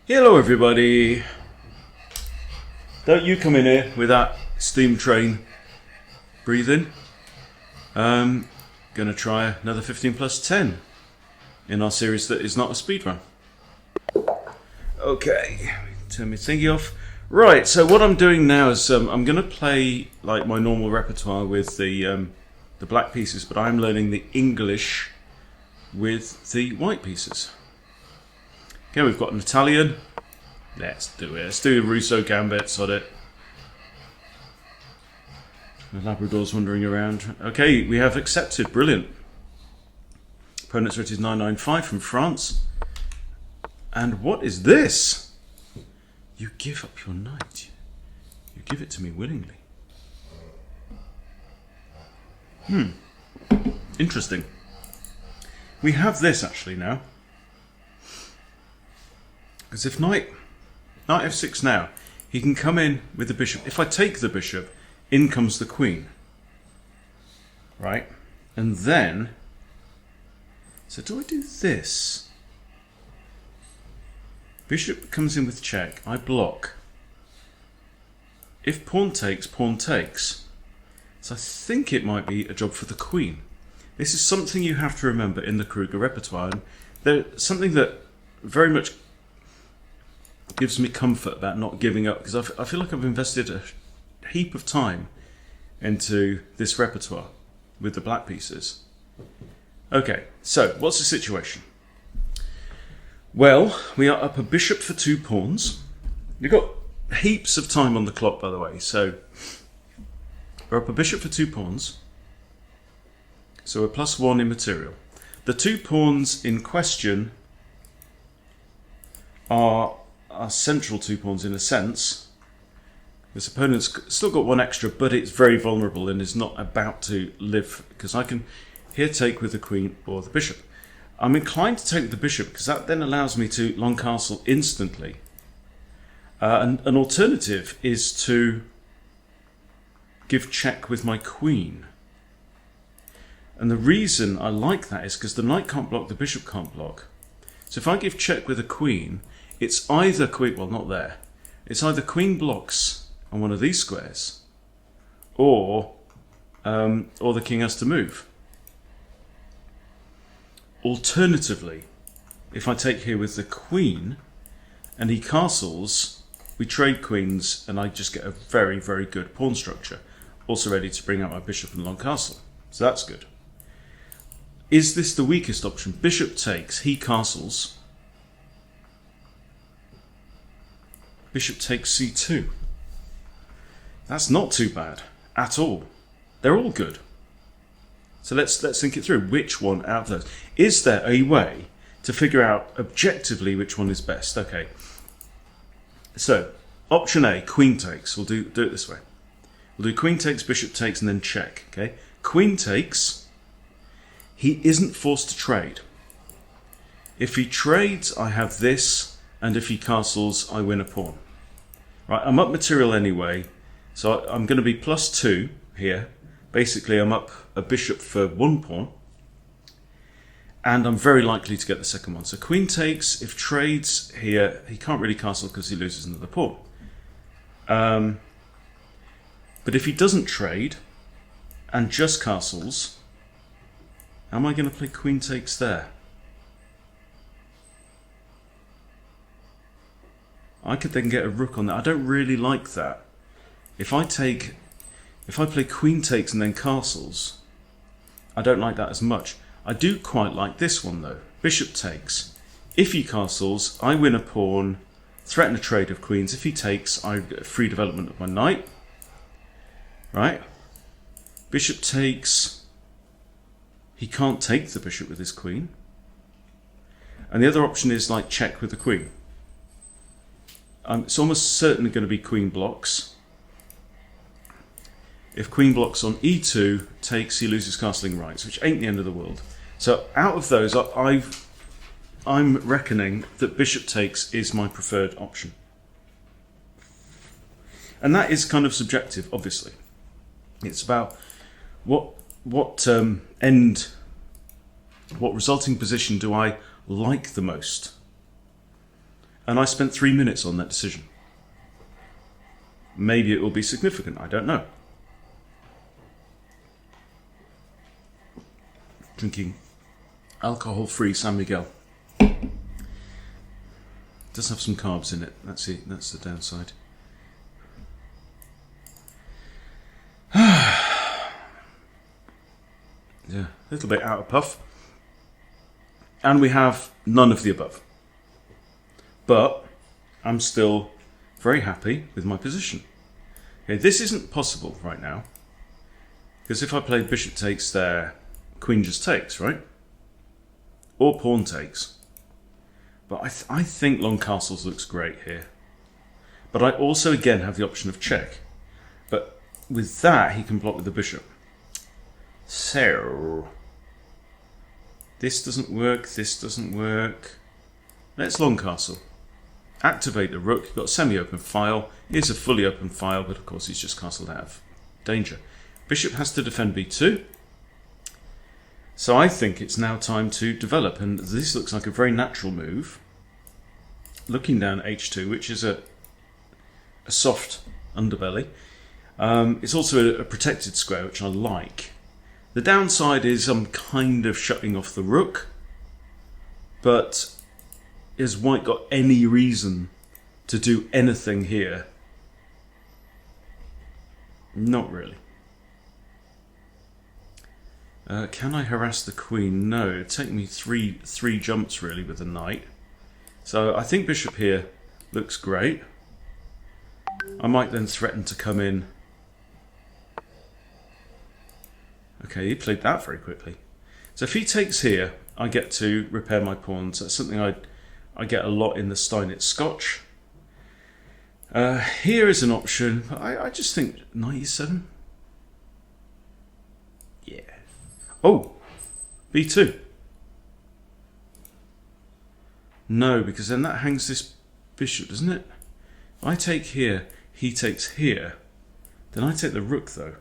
Hello everybody! Don't you come in here with that steam train breathing. Gonna try another 15 plus 10 in our series that is not a speedrun. Okay, turn my thingy off. Right, so what I'm doing now is I'm gonna play like my normal repertoire with the black pieces, but I'm learning the English with the white pieces. Okay, we've got an Italian. Let's do it. Let's do the Rousseau gambits on it. The Labrador's wandering around. Okay, we have accepted. Brilliant. Opponent's rate is 995 from France. And what is this? You give up your knight. You give it to me willingly. Interesting. We have this actually now. Because if knight f6 now, he can come in with the bishop. If I take the bishop, in comes the queen. Right? And then, so do I do this? Bishop comes in with check, I block. If pawn takes, pawn takes. So I think it might be a job for the queen. This is something you have to remember in the Kruger repertoire. And there's something that very much gives me comfort about not giving up, because I feel like I've invested a heap of time into this repertoire with the black pieces. Okay, so what's the situation? Well, we are up a bishop for 2 pawns. You've got heaps of time on the clock, by the way, so we're up a bishop for 2 pawns. So we're +1 in material. The 2 pawns in question are central 2 pawns in a sense. This opponent's still got 1 extra, but it's very vulnerable and is not about to live, because I can here take with the queen or the bishop. I'm inclined to take the bishop because that then allows me to long castle instantly. And an alternative is to give check with my queen. And the reason I like that is because the knight can't block, the bishop can't block. So if I give check with a queen, it's either queen, well not there, it's either queen blocks on one of these squares, or the king has to move. Alternatively, if I take here with the queen and he castles, we trade queens and I just get a very, very good pawn structure. Also ready to bring out my bishop and long castle. So that's good. Is this the weakest option? Bishop takes, he castles. Bishop takes c2. That's not too bad at all. They're all good. So let's think it through. Which one out of those? Is there a way to figure out objectively which one is best? Okay. So option A, queen takes. We'll do it this way. We'll do queen takes, bishop takes, and then check. Okay. Queen takes. He isn't forced to trade. If he trades, I have this, and if he castles, I win a pawn. Right, I'm up material anyway, so I'm going to be +2 here. Basically, I'm up a bishop for 1 pawn, and I'm very likely to get the second one. So queen takes, if trades here, he can't really castle because he loses another pawn. But if he doesn't trade, and just castles, am I going to play queen takes there? I could then get a rook on that. I don't really like that. If I play queen takes and then castles, I don't like that as much. I do quite like this one though. Bishop takes. If he castles, I win a pawn, threaten a trade of queens. If he takes, I get free development of my knight. Right? Bishop takes. He can't take the bishop with his queen. And the other option is like check with the queen. It's almost certainly going to be queen blocks. If queen blocks on e2, takes, he loses castling rights, which ain't the end of the world. So out of those, I'm reckoning that bishop takes is my preferred option. And that is kind of subjective, obviously. It's about what resulting position do I like the most? And I spent 3 minutes on that decision. Maybe it will be significant, I don't know. Drinking alcohol-free San Miguel. Does have some carbs in it, that's it, that's the downside. Yeah, a little bit out of puff. And we have none of the above. But I'm still very happy with my position. Okay, this isn't possible right now. Because if I played bishop takes there, queen just takes, right? Or pawn takes. But I think long castles looks great here. But I also again have the option of check. But with that, he can block with the bishop. So, this doesn't work, this doesn't work. Let's long castle. Activate the rook, you've got a semi-open file. Here's a fully open file, but of course he's just castled out of danger. Bishop has to defend b2. So I think it's now time to develop, and this looks like a very natural move. Looking down h2, which is a soft underbelly. It's also a protected square, which I like. The downside is I'm kind of shutting off the rook, but has white got any reason to do anything here? Not really. Can I harass the queen? No, it'd take me three jumps really with the knight. So I think bishop here looks great. I might then threaten to come in. Okay, he played that very quickly. So if he takes here, I get to repair my pawns. That's something I get a lot in the Steinitz Scotch. Here is an option, but I just think knight e7. Yeah. Oh, b2. No, because then that hangs this bishop, doesn't it? If I take here, he takes here. Then I take the rook, though.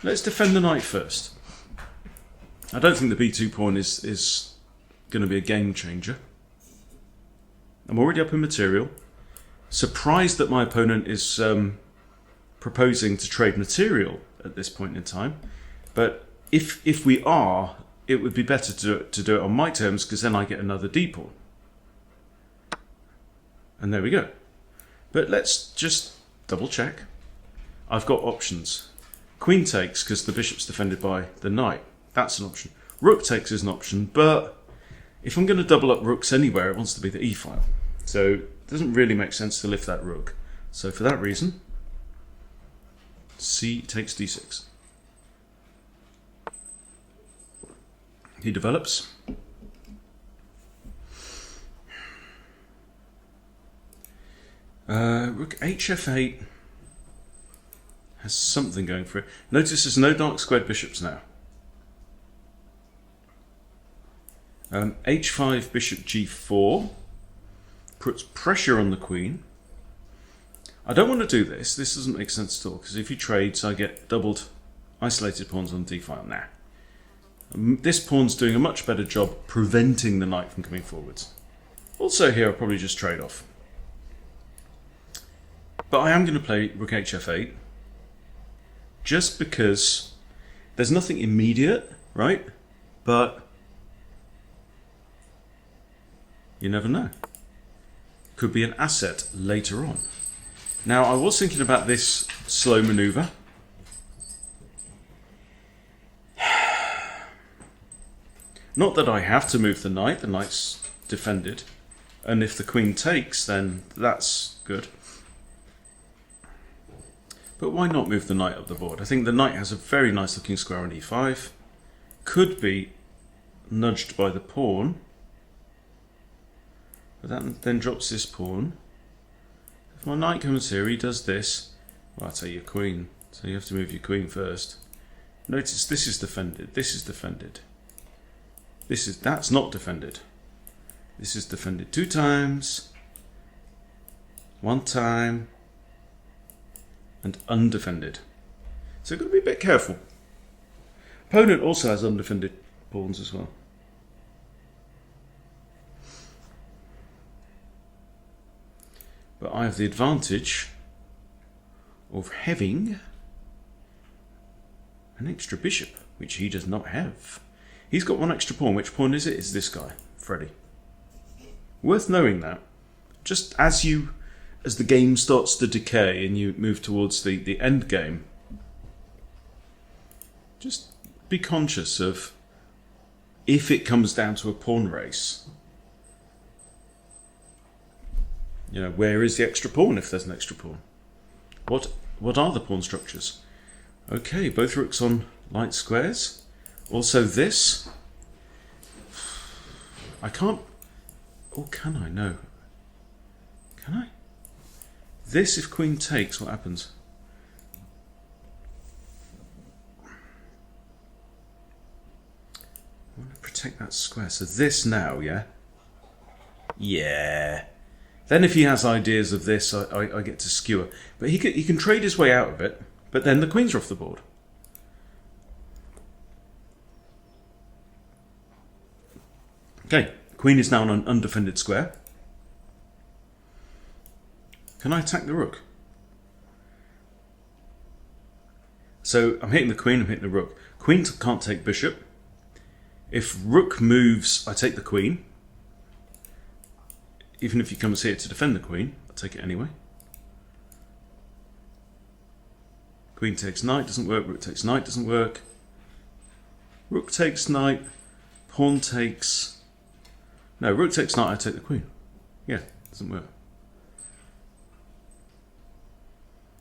Let's defend the knight first. I don't think the b2 pawn is going to be a game changer. I'm already up in material. Surprised that my opponent is proposing to trade material at this point in time. But if we are, it would be better to do it on my terms, because then I get another d pawn. And there we go. But let's just double check. I've got options. Queen takes because the bishop's defended by the knight. That's an option. Rook takes is an option, but if I'm going to double up rooks anywhere, it wants to be the e-file. So it doesn't really make sense to lift that rook. So for that reason, c takes d6. He develops. Rook hf8 has something going for it. Notice there's no dark squared bishops now. h5 bishop g4 puts pressure on the queen. I don't want to do this. This doesn't make sense at all, because if he trades, I get doubled isolated pawns on d-file. Nah. This pawn's doing a much better job preventing the knight from coming forwards. Also here, I'll probably just trade off. But I am going to play rook hf8, just because there's nothing immediate, right? But you never know. Could be an asset later on. Now, I was thinking about this slow maneuver. Not that I have to move the knight's defended. And if the queen takes, then that's good. But why not move the knight up the board? I think the knight has a very nice looking square on e5. Could be nudged by the pawn. But that then drops this pawn. If my knight comes here, he does this. Well, I'll take your queen. So you have to move your queen first. Notice this is defended. This is defended. That's not defended. This is defended 2 times. 1 time. And undefended. So you've got to be a bit careful. Opponent also has undefended pawns as well. But I have the advantage of having an extra bishop, which he does not have. He's got one extra pawn. Which pawn is it? It's this guy, Freddy. Worth knowing that. Just as the game starts to decay and you move towards the end game, just be conscious of, if it comes down to a pawn race, you know, where is the extra pawn if there's an extra pawn? What are the pawn structures? Okay, both rooks on light squares. Also this. I can't... Oh, can I? No. Can I? This, if queen takes, what happens? I want to protect that square. So this now, yeah? Yeah. Then if he has ideas of this, I get to skewer. But he can trade his way out of it, but then the queens are off the board. Okay, queen is now on an undefended square. Can I attack the rook? So I'm hitting the queen, I'm hitting the rook. Queen can't take bishop. If rook moves, I take the queen. Even if he comes here to defend the queen, I'll take it anyway. Queen takes knight, doesn't work. Rook takes knight, doesn't work. Rook takes knight. Pawn takes... No, rook takes knight, I take the queen. Yeah, doesn't work.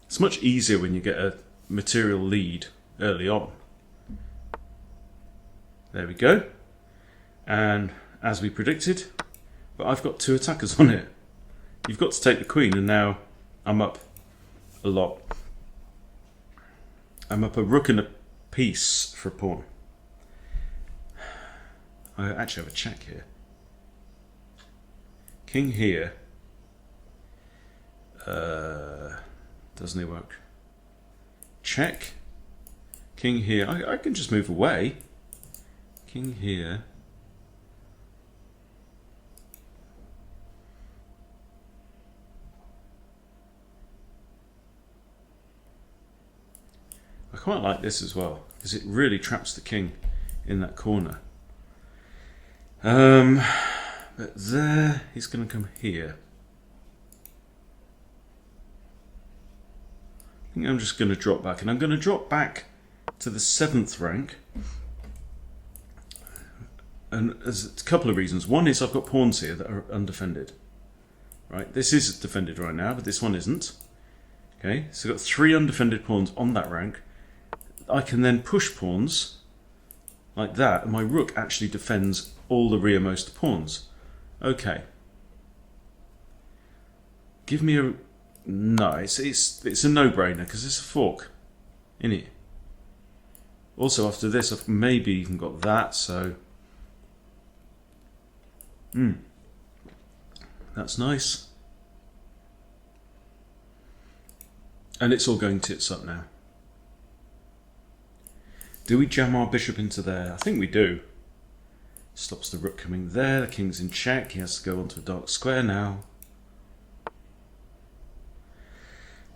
It's much easier when you get a material lead early on. There we go. And as we predicted, but I've got two attackers on it. You've got to take the queen, and now I'm up a lot. I'm up a rook and a piece for a pawn. I actually have a check here. King here. Doesn't it work? Check. King here. I can just move away. King here. I quite like this as well, because it really traps the king in that corner. But there, he's going to come here. I think I'm just going to drop back, and I'm going to drop back to the 7th rank. And there's a couple of reasons. One is I've got pawns here that are undefended. Right, this is defended right now, but this one isn't. Okay, so I've got 3 undefended pawns on that rank. I can then push pawns like that, and my rook actually defends all the rearmost pawns. Okay. Give me a... No, it's a no-brainer, because it's a fork, isn't it? Also, after this, I've maybe even got that, so... That's nice. And it's all going tits up now. Do we jam our bishop into there? I think we do. Stops the rook coming there. The king's in check. He has to go onto a dark square now.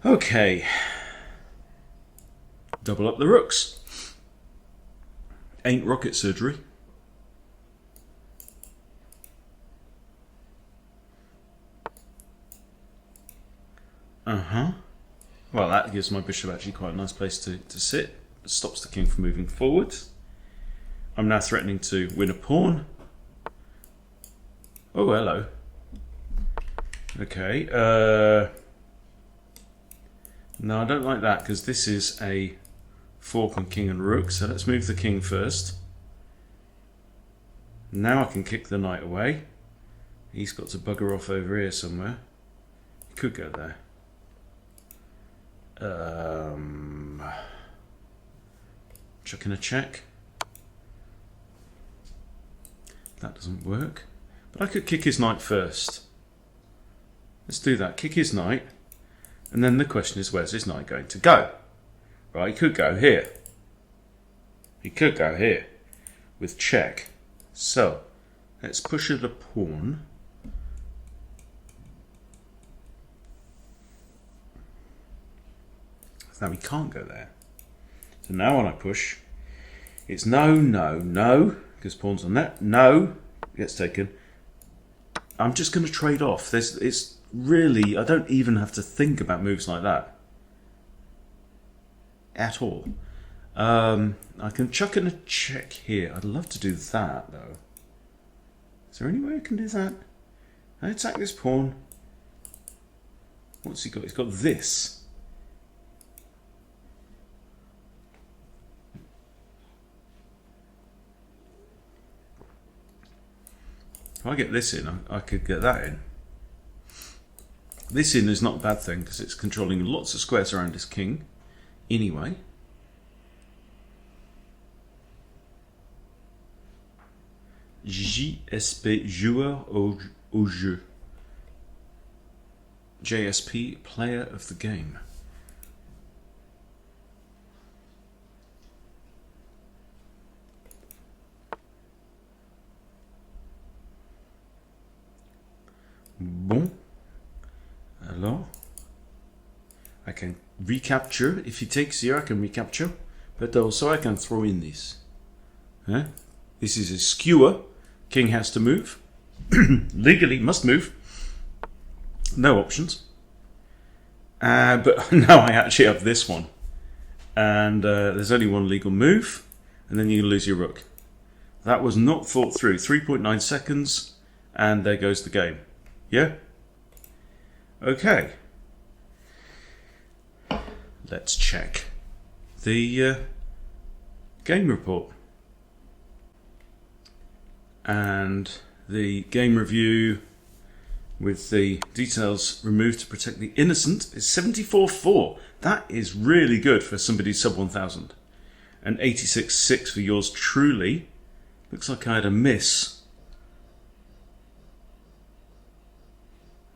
Okay. Double up the rooks. Ain't rocket surgery. Well, that gives my bishop actually quite a nice place to sit. It stops the king from moving forward. I'm now threatening to win a pawn. Oh, hello. Okay. No, I don't like that, because this is a fork on king and rook. So let's move the king first. Now I can kick the knight away. He's got to bugger off over here somewhere. He could go there. Chucking a check. That doesn't work. But I could kick his knight first. Let's do that. Kick his knight. And then the question is, where's his knight going to go? Right, he could go here. He could go here with check. So, let's push it a pawn. Now he can't go there. So now when I push, it's no, no, no, because pawn's on that. No, gets taken. I'm just going to trade off. It's really, I don't even have to think about moves like that at all. I can chuck in a check here. I'd love to do that though. Is there any way I can do that? I attack this pawn. What's he got? He's got this. If I get this in, I could get that in. This in is not a bad thing because it's controlling lots of squares around his king. Anyway. JSP joueur au jeu. JSP player of the game. Bon. Alors, I can recapture. If he takes here, I can recapture. But also I can throw in this. Huh? This is a skewer. King has to move. Legally must move. No options. But now I actually have this one. And there's only one legal move. And then you lose your rook. That was not thought through. 3.9 seconds. And there goes the game. Yeah? Okay. Let's check the game report. And the game review with the details removed to protect the innocent is 74.4. That is really good for somebody sub 1000. And 86.6 for yours truly. Looks like I had a miss.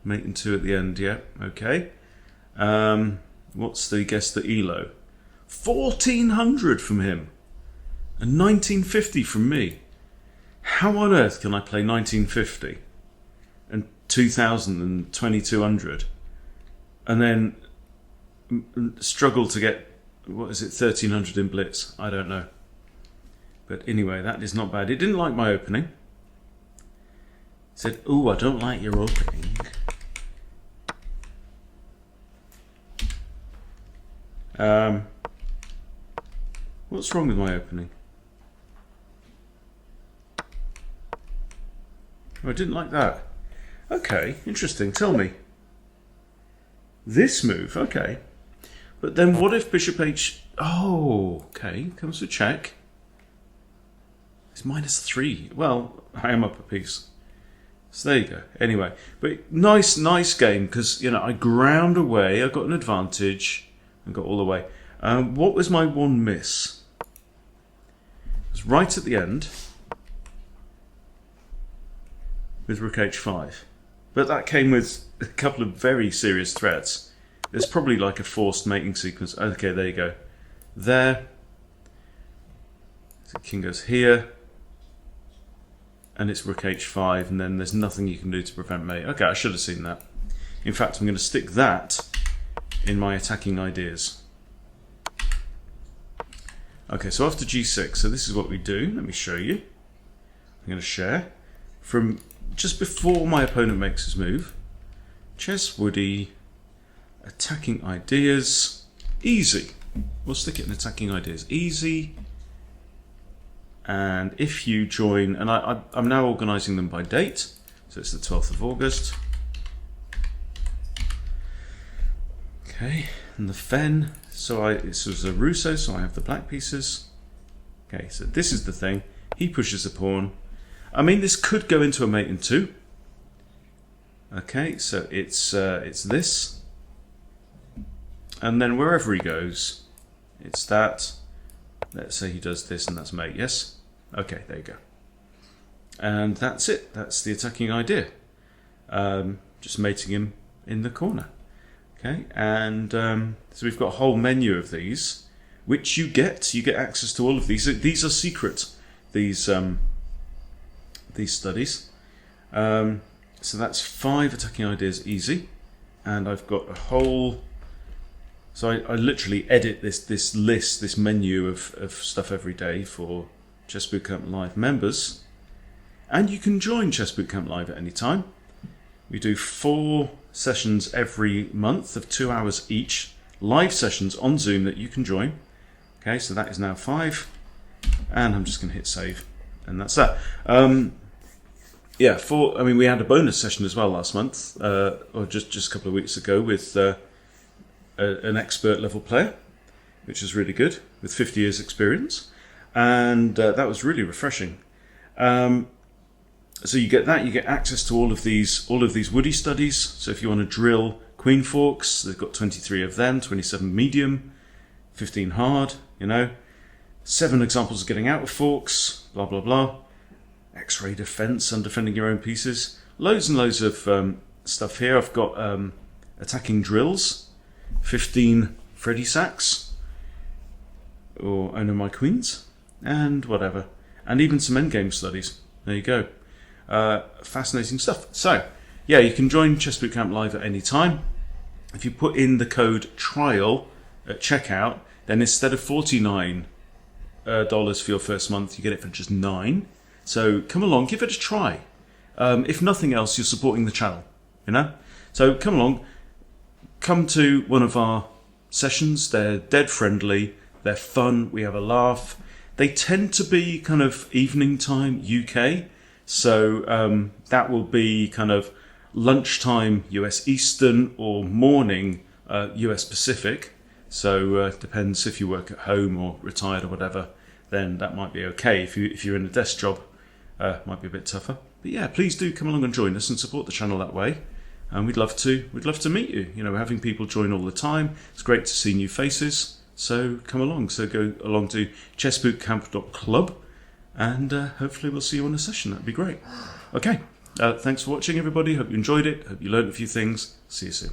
Mate and 2 at the end, yeah, okay. What's the guess the ELO? 1400 from him. And 1950 from me. How on earth can I play 1950 and 2000 and 2200 and then struggle to get, what is it, 1300 in Blitz? I don't know. But anyway, that is not bad. It didn't like my opening. It said, "Ooh, I don't like your opening." What's wrong with my opening? Oh, I didn't like that. Okay, interesting. Tell me. This move, okay. But then what if bishop h... Oh, okay. Comes to check. It's -3. Well, I am up a piece. So there you go. Anyway, but nice game because, you know, I ground away. I got an advantage and got all the way. What was my one miss? It was right at the end with rook h5. But that came with a couple of very serious threats. There's probably like a forced mating sequence. Okay, there you go. There. So king goes here. And it's rook h5, and then there's nothing you can do to prevent mate. Okay, I should have seen that. In fact, I'm going to stick that in my attacking ideas. Okay, so after g6, so this is what we do. Let me show you. I'm going to share. From just before my opponent makes his move, Chess Woody, attacking ideas, easy. We'll stick it in attacking ideas, easy. And if you join, and I'm now organising them by date, so it's the 12th of August. Okay, and the Fen, so this was a Rousseau, so I have the black pieces. Okay, so this is the thing. He pushes a pawn. I mean, this could go into a mate in 2. Okay, so it's this, and then wherever he goes, it's that. Let's say he does this, and that's mate. Yes. Okay, there you go. And that's it. That's the attacking idea. Just mating him in the corner. Okay, and so we've got a whole menu of these, which you get. You get access to all of these. These are secret. These studies. So that's 5 attacking ideas easy, and I've got a whole So I literally edit this list, this menu of stuff every day for Chess Bootcamp Live members. And you can join Chess Bootcamp Live at any time. We do 4 sessions every month of 2 hours each, live sessions on Zoom that you can join. Okay, so that is now 5, and I'm just going to hit save, and that's that. We had a bonus session as well last month, or just a couple of weeks ago, with an expert level player, which is really good, with 50 years experience, and that was really refreshing. So you get that, you get access to all of these Woody studies. So if you want to drill queen forks, they've got 23 of them, 27 medium, 15 hard, 7 examples of getting out of forks, blah blah blah. X-ray defense and defending your own pieces. Loads and loads of stuff here. I've got attacking drills, 15 Freddy sacks, or owner my queens, and whatever, and even some endgame studies. There you go. Fascinating stuff. So, yeah, you can join Chess Bootcamp Live at any time. If you put in the code TRIAL at checkout, then instead of $49 for your first month, you get it for just $9. So come along, give it a try. If nothing else, you're supporting the channel, So come along, come to one of our sessions. They're dead friendly, they're fun, we have a laugh. They tend to be kind of evening time UK. So that will be kind of lunchtime US Eastern or morning US Pacific. So depends if you work at home or retired or whatever, then that might be okay. If you're in a desk job, might be a bit tougher. But yeah, please do come along and join us and support the channel that way. And we'd love to meet you. We're having people join all the time. It's great to see new faces. So come along. So go along to chessbootcamp.club. And hopefully we'll see you on a session. That'd be great. Okay, thanks for watching, everybody. Hope you enjoyed it. Hope you learned a few things. See you soon.